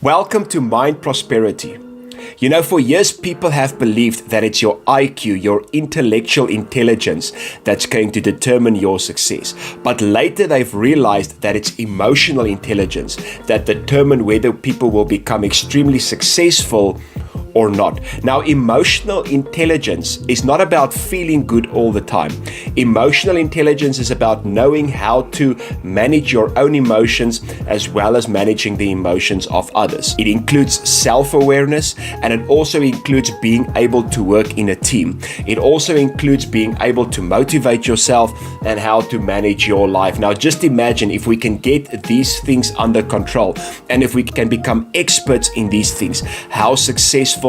Welcome to Mind Prosperity. You know, for years people have believed that it's your IQ, your intellectual intelligence, that's going to determine your success. But later they've realized that it's emotional intelligence that determine whether people will become extremely successful or not. Now, emotional intelligence is not about feeling good all the time. Emotional intelligence is about knowing how to manage your own emotions as well as managing the emotions of others. It includes self-awareness, and it also includes being able to work in a team. It also includes being able to motivate yourself and how to manage your life. Now, just imagine if we can get these things under control and if we can become experts in these things, how successful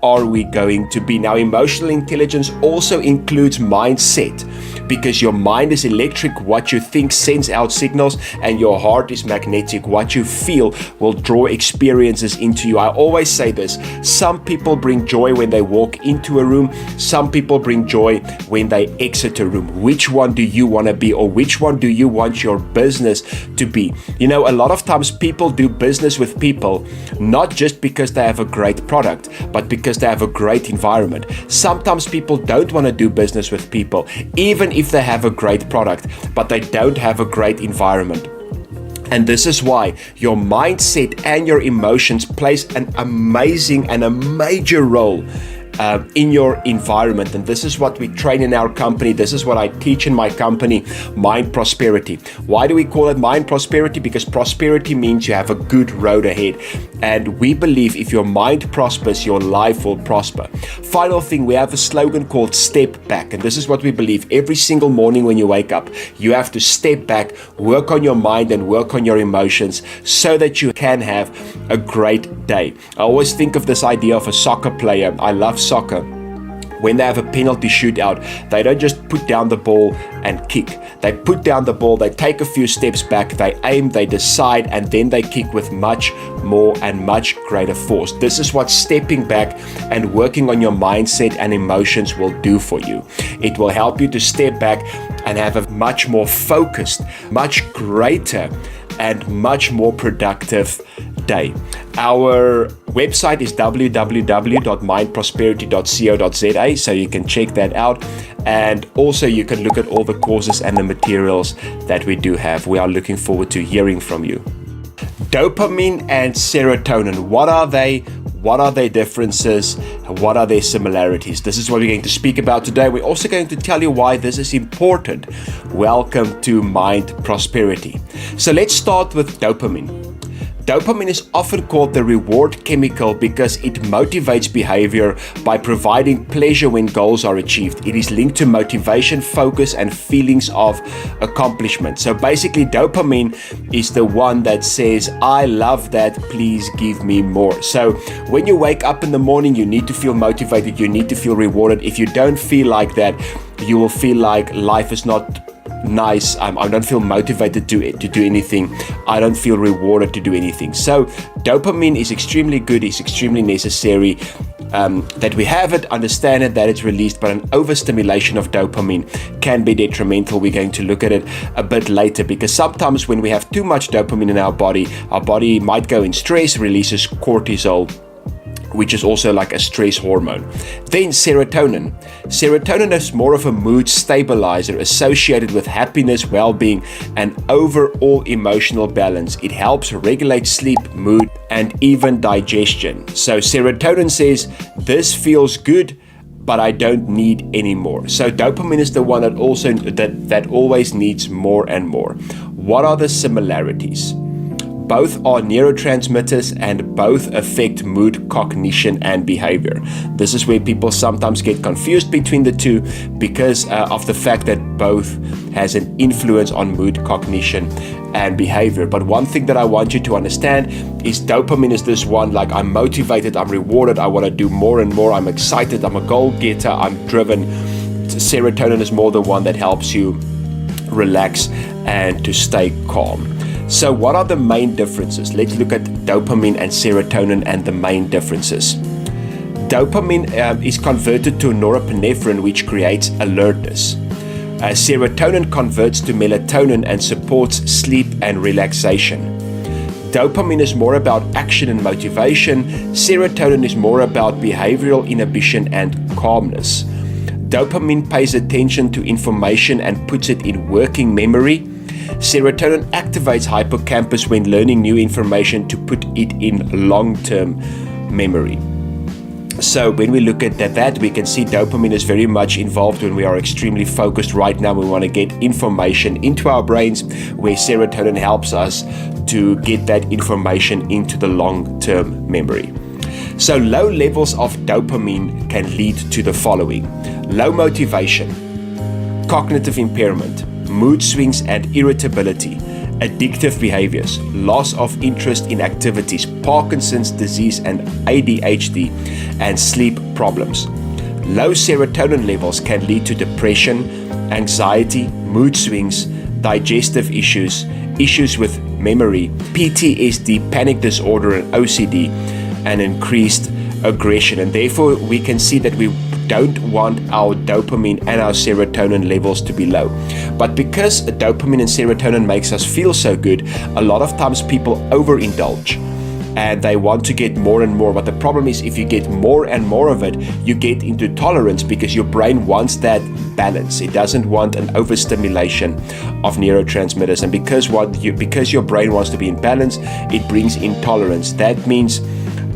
are we going to be? Now, emotional intelligence also includes mindset, because your mind is electric. What you think sends out signals, and your heart is magnetic. What you feel will draw experiences into you. I always say this: some people bring joy when they walk into a room, some people bring joy when they exit a room. Which one do you want to be, or which one do you want your business to be? You know, a lot of times people do business with people not just because they have a great product, but because they have a great environment. Sometimes people don't want to do business with people, even if they have a great product, but they don't have a great environment. And this is why your mindset and your emotions plays an amazing and a major role in your environment. And this is what we train in our company. This is what I teach in my company, Mind Prosperity. Why do we call it Mind Prosperity? Because prosperity means you have a good road ahead. And we believe if your mind prospers, your life will prosper. Final thing, we have a slogan called Step Back. And this is what we believe. Every single morning when you wake up, you have to step back, work on your mind and work on your emotions so that you can have a great day. I always think of this idea of a soccer player. I love soccer. When they have a penalty shootout, they don't just put down the ball and kick. They put down the ball, they take a few steps back, they aim, they decide, and then they kick with much more and much greater force. This is what stepping back and working on your mindset and emotions will do for you. It will help you to step back and have a much more focused, much greater, and much more productive day. Our website is www.mindprosperity.co.za, so you can check that out. And also you can look at all the courses and the materials that we do have. We are looking forward to hearing from you. Dopamine and serotonin, what are they? What are their differences? What are their similarities? This is what we're going to speak about today. We're also going to tell you why this is important. Welcome to Mind Prosperity. So let's start with dopamine. Dopamine is often called the reward chemical because it motivates behavior by providing pleasure when goals are achieved. It is linked to motivation, focus, and feelings of accomplishment. So basically, dopamine is the one that says, I love that, please give me more. So when you wake up in the morning, you need to feel motivated, you need to feel rewarded. If you don't feel like that, you will feel like life is not nice. I don't feel motivated to do anything. I don't feel rewarded to do anything. So dopamine is extremely good. It's extremely necessary that we have it, understand it, that it's released, but an overstimulation of dopamine can be detrimental. We're going to look at it a bit later, because sometimes when we have too much dopamine in our body might go in stress, releases cortisol, which is also like a stress hormone. Then serotonin. Serotonin is more of a mood stabilizer associated with happiness, well-being, and overall emotional balance. It helps regulate sleep, mood, and even digestion. So serotonin says, this feels good, but I don't need any more. So dopamine is the one that also that always needs more and more. What are the similarities? Both are neurotransmitters and both affect mood, cognition, and behavior. This is where people sometimes get confused between the two because of the fact that both has an influence on mood, cognition, and behavior. But one thing that I want you to understand is dopamine is this one, like I'm motivated, I'm rewarded, I want to do more and more, I'm excited, I'm a goal-getter, I'm driven. Serotonin is more the one that helps you relax and to stay calm. So what are the main differences? Let's look at dopamine and serotonin and the main differences. Dopamine is converted to norepinephrine, which creates alertness. Serotonin converts to melatonin and supports sleep and relaxation. Dopamine is more about action and motivation. Serotonin is more about behavioral inhibition and calmness. Dopamine pays attention to information and puts it in working memory. Serotonin activates hippocampus when learning new information to put it in long-term memory. So when we look at that, we can see dopamine is very much involved when we are extremely focused. Right now, we want to get information into our brains, where serotonin helps us to get that information into the long-term memory. So low levels of dopamine can lead to the following: low motivation, cognitive impairment, mood swings and irritability, addictive behaviors, loss of interest in activities, Parkinson's disease and ADHD, and sleep problems. Low serotonin levels can lead to depression, anxiety, mood swings, digestive issues, issues with memory, PTSD, panic disorder and OCD, and increased aggression. And therefore we can see that we don't want our dopamine and our serotonin levels to be low. But because dopamine and serotonin makes us feel so good, a lot of times people overindulge and they want to get more and more. But the problem is, if you get more and more of it, you get into tolerance, because your brain wants that balance. It doesn't want an overstimulation of neurotransmitters. And because your brain wants to be in balance, it brings intolerance. That means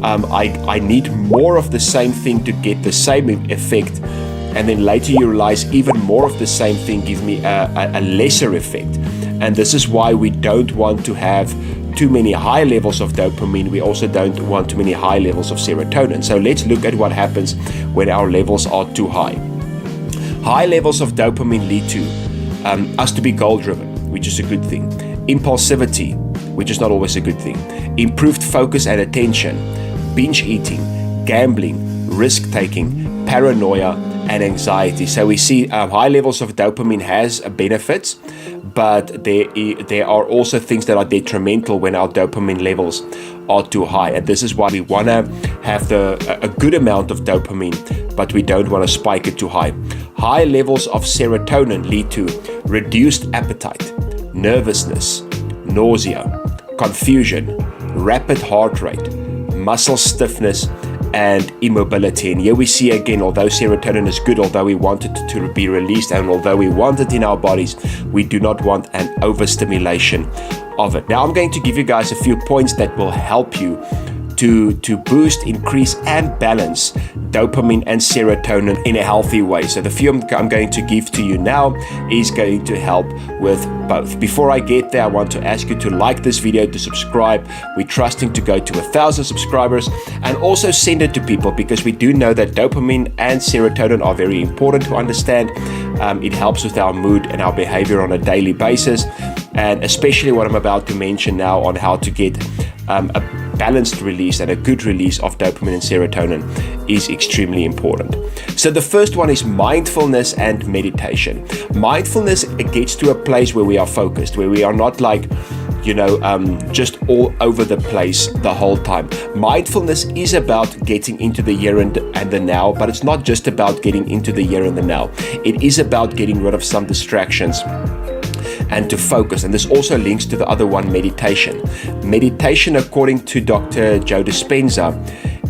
I need more of the same thing to get the same effect, and then later you realize even more of the same thing gives me a lesser effect. And this is why we don't want to have too many high levels of dopamine. We also don't want too many high levels of serotonin. So let's look at what happens when our levels are too high. High levels of dopamine lead to us to be goal-driven, which is a good thing. Impulsivity, which is not always a good thing. Improved focus and attention. Binge eating, gambling, risk-taking, paranoia, and anxiety. So we see high levels of dopamine has benefits, but there are also things that are detrimental when our dopamine levels are too high. And this is why we want to have a good amount of dopamine, but we don't want to spike it too high. High levels of serotonin lead to reduced appetite, nervousness, nausea, confusion, rapid heart rate, muscle stiffness, and immobility. And here we see again, although serotonin is good, although we want it to be released, and although we want it in our bodies, we do not want an overstimulation of it. Now I'm going to give you guys a few points that will help you to boost, increase, and balance dopamine and serotonin in a healthy way. So the few I'm going to give to you now is going to help with both. Before I get there, I want to ask you to like this video, to subscribe. We're trusting to go to 1,000 subscribers, and also send it to people, because we do know that dopamine and serotonin are very important to understand. It helps with our mood and our behavior on a daily basis, and especially what I'm about to mention now on how to get a balanced release and a good release of dopamine and serotonin is extremely important. So the first one is mindfulness and meditation. Mindfulness gets to a place where we are focused, where we are not like, just all over the place the whole time. Mindfulness is about getting into the here and the now, but it's not just about getting into the here and the now. It is about getting rid of some distractions and to focus. And this also links to the other one, meditation. Meditation, according to Dr. Joe Dispenza,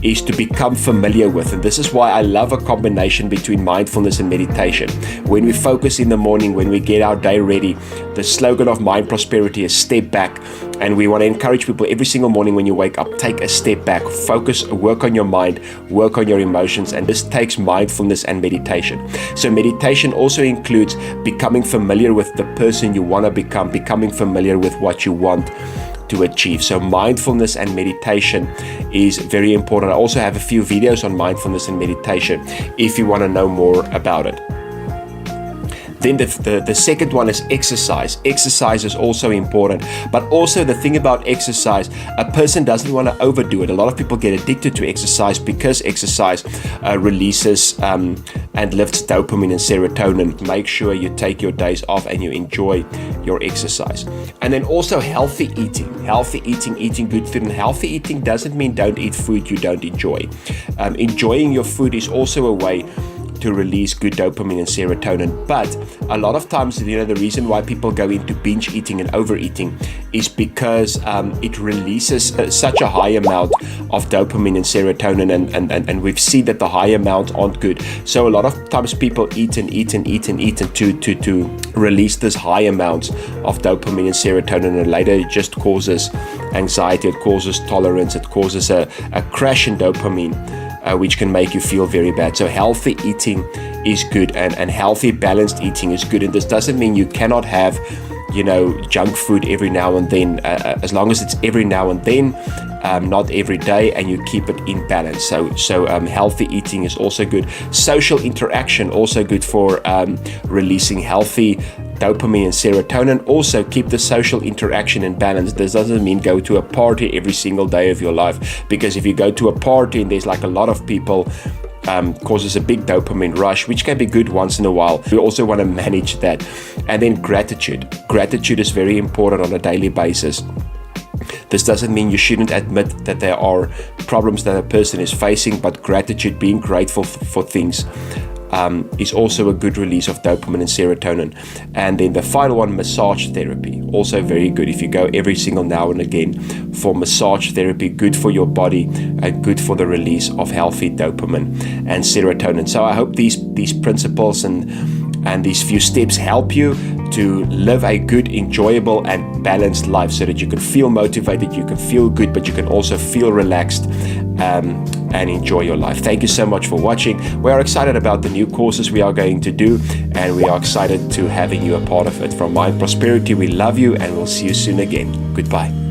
is to become familiar with. And this is why I love a combination between mindfulness and meditation. When we focus in the morning, when we get our day ready, the slogan of Mind Prosperity is step back. And we want to encourage people every single morning when you wake up, take a step back, focus, work on your mind, work on your emotions. And this takes mindfulness and meditation. So meditation also includes becoming familiar with the person you want to become, becoming familiar with what you want to achieve. So mindfulness and meditation is very important. I also have a few videos on mindfulness and meditation if you want to know more about it. Then the second one is exercise. Exercise is also important, but also the thing about exercise, a person doesn't want to overdo it. A lot of people get addicted to exercise because exercise releases and lifts dopamine and serotonin. Make sure you take your days off and you enjoy your exercise. And then also healthy eating. Healthy eating, eating good food. And healthy eating doesn't mean don't eat food you don't enjoy. Enjoying your food is also a way to release good dopamine and serotonin. But a lot of times, the reason why people go into binge eating and overeating is because it releases such a high amount of dopamine and serotonin, and we've seen that the high amounts aren't good. So a lot of times people eat and to release this high amounts of dopamine and serotonin, and later it just causes anxiety, it causes tolerance, it causes a crash in dopamine, which can make you feel very bad. So healthy eating is good, and healthy balanced eating is good. And this doesn't mean you cannot have junk food every now and then, as long as it's every now and then, not every day, and you keep it in balance. So healthy eating is also good. Social interaction also good for releasing healthy dopamine and serotonin. Also keep the social interaction in balance. This doesn't mean go to a party every single day of your life, because if you go to a party and there's like a lot of people, causes a big dopamine rush, which can be good once in a while. We also want to manage that. And then gratitude is very important on a daily basis. This doesn't mean you shouldn't admit that there are problems that a person is facing, but gratitude, being grateful for things, is also a good release of dopamine and serotonin. And then the final one, massage therapy, also very good. If you go every single now and again for massage therapy, good for your body and good for the release of healthy dopamine and serotonin. So I hope these principles and these few steps help you to live a good, enjoyable, and balanced life, so that you can feel motivated, you can feel good, but you can also feel relaxed and enjoy your life. Thank you so much for watching. We are excited about the new courses we are going to do, and we are excited to having you a part of it. From Mind Prosperity, we love you, and we'll see you soon again. Goodbye.